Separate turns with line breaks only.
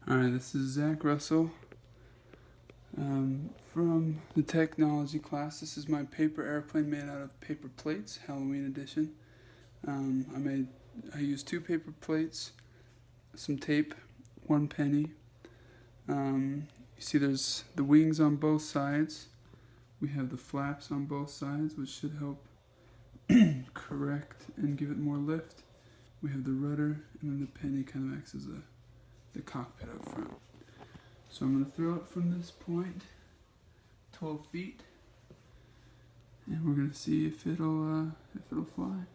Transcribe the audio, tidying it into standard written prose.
Alright, this is Zach Russell from the technology class. This is my paper airplane made out of paper plates, Halloween edition. I used 2 paper plates, some tape, 1 penny. You see there's the wings on both sides. We have the flaps on both sides, which should help correct and give it more lift. We have the rudder, and then the penny kind of acts as the cockpit up front. So I'm going to throw it from this point, 12 feet, and we're going to see if it'll fly.